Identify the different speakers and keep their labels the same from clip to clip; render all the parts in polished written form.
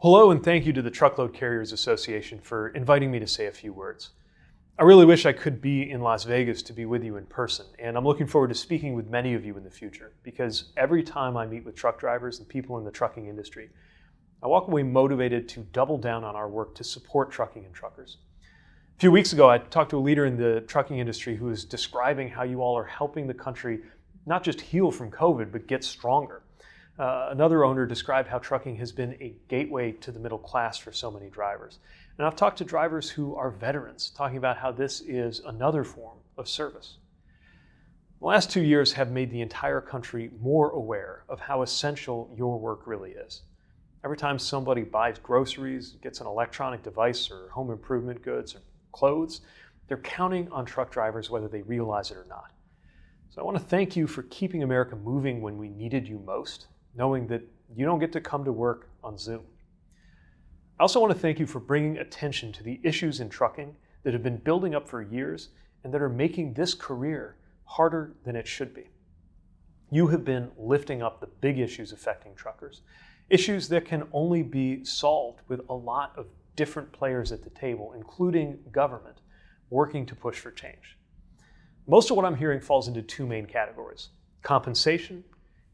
Speaker 1: Hello, and thank you to the Truckload Carriers Association for inviting me to say a few words. I really wish I could be in Las Vegas to be with you in person, and I'm looking forward to speaking with many of you in the future, because every time I meet with truck drivers and people in the trucking industry, I walk away motivated to double down on our work to support trucking and truckers. A few weeks ago, I talked to a leader in the trucking industry who was describing how you all are helping the country not just heal from COVID, but get stronger. Another owner described how trucking has been a gateway to the middle class for so many drivers. And I've talked to drivers who are veterans, talking about how this is another form of service. The last 2 years have made the entire country more aware of how essential your work really is. Every time somebody buys groceries, gets an electronic device or home improvement goods or clothes, they're counting on truck drivers whether they realize it or not. So I want to thank you for keeping America moving when we needed you most, knowing that you don't get to come to work on Zoom. I also want to thank you for bringing attention to the issues in trucking that have been building up for years and that are making this career harder than it should be. You have been lifting up the big issues affecting truckers, issues that can only be solved with a lot of different players at the table, including government, working to push for change. Most of what I'm hearing falls into two main categories: compensation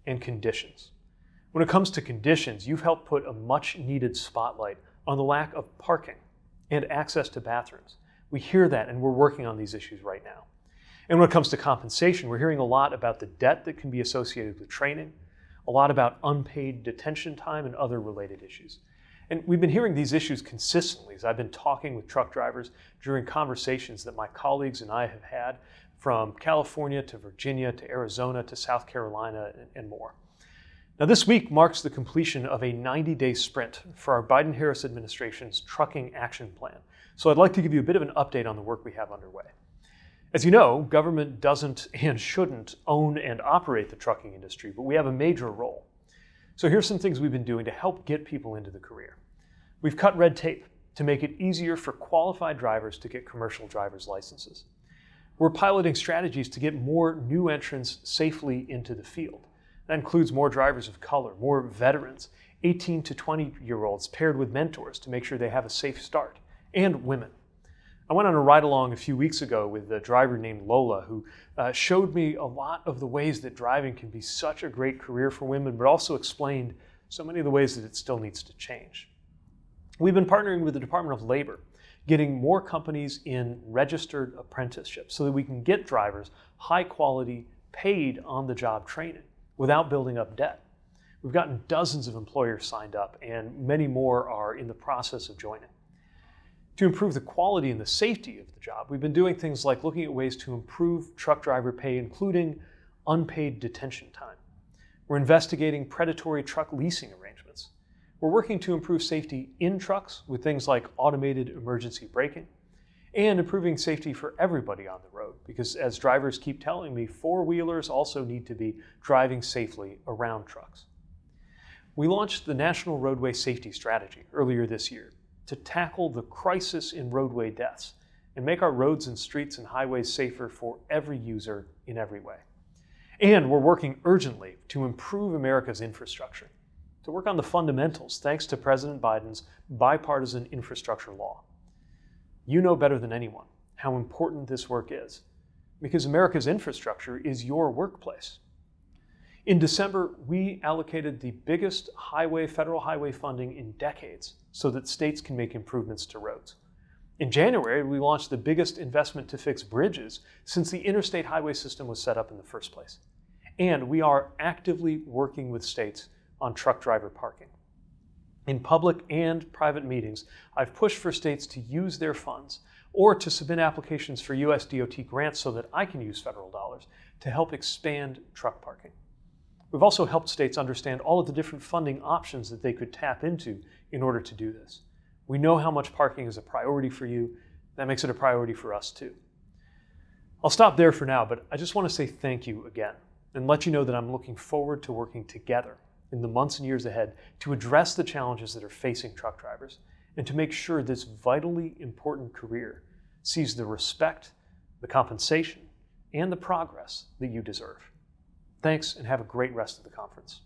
Speaker 1: and conditions. When it comes to conditions, you've helped put a much needed spotlight on the lack of parking and access to bathrooms. We hear that, and we're working on these issues right now. And when it comes to compensation, we're hearing a lot about the debt that can be associated with training, a lot about unpaid detention time and other related issues. And we've been hearing these issues consistently as I've been talking with truck drivers during conversations that my colleagues and I have had from California to Virginia to Arizona to South Carolina and more. Now, this week marks the completion of a 90-day sprint for our Biden-Harris administration's trucking action plan. So I'd like to give you a bit of an update on the work we have underway. As you know, government doesn't and shouldn't own and operate the trucking industry, but we have a major role. So here's some things we've been doing to help get people into the career. We've cut red tape to make it easier for qualified drivers to get commercial driver's licenses. We're piloting strategies to get more new entrants safely into the field. That includes more drivers of color, more veterans, 18 to 20-year-olds paired with mentors to make sure they have a safe start, and women. I went on a ride-along a few weeks ago with a driver named Lola who showed me a lot of the ways that driving can be such a great career for women, but also explained so many of the ways that it still needs to change. We've been partnering with the Department of Labor, getting more companies in registered apprenticeships so that we can get drivers high-quality, paid on-the-job training without building up debt. We've gotten dozens of employers signed up, and many more are in the process of joining. To improve the quality and the safety of the job, we've been doing things like looking at ways to improve truck driver pay, including unpaid detention time. We're investigating predatory truck leasing arrangements. We're working to improve safety in trucks with things like automated emergency braking, and improving safety for everybody on the road, because as drivers keep telling me, four-wheelers also need to be driving safely around trucks. We launched the National Roadway Safety Strategy earlier this year to tackle the crisis in roadway deaths and make our roads and streets and highways safer for every user in every way. And we're working urgently to improve America's infrastructure, to work on the fundamentals thanks to President Biden's bipartisan infrastructure law. You know better than anyone how important this work is, because America's infrastructure is your workplace. In December, we allocated the biggest federal highway funding in decades so that states can make improvements to roads. In January, we launched the biggest investment to fix bridges since the interstate highway system was set up in the first place. And we are actively working with states on truck driver parking. In public and private meetings, I've pushed for states to use their funds or to submit applications for US DOT grants so that I can use federal dollars to help expand truck parking. We've also helped states understand all of the different funding options that they could tap into in order to do this. We know how much parking is a priority for you. That makes it a priority for us too. I'll stop there for now, but I just want to say thank you again and let you know that I'm looking forward to working together in the months and years ahead to address the challenges that are facing truck drivers and to make sure this vitally important career sees the respect, the compensation, and the progress that you deserve. Thanks, and have a great rest of the conference.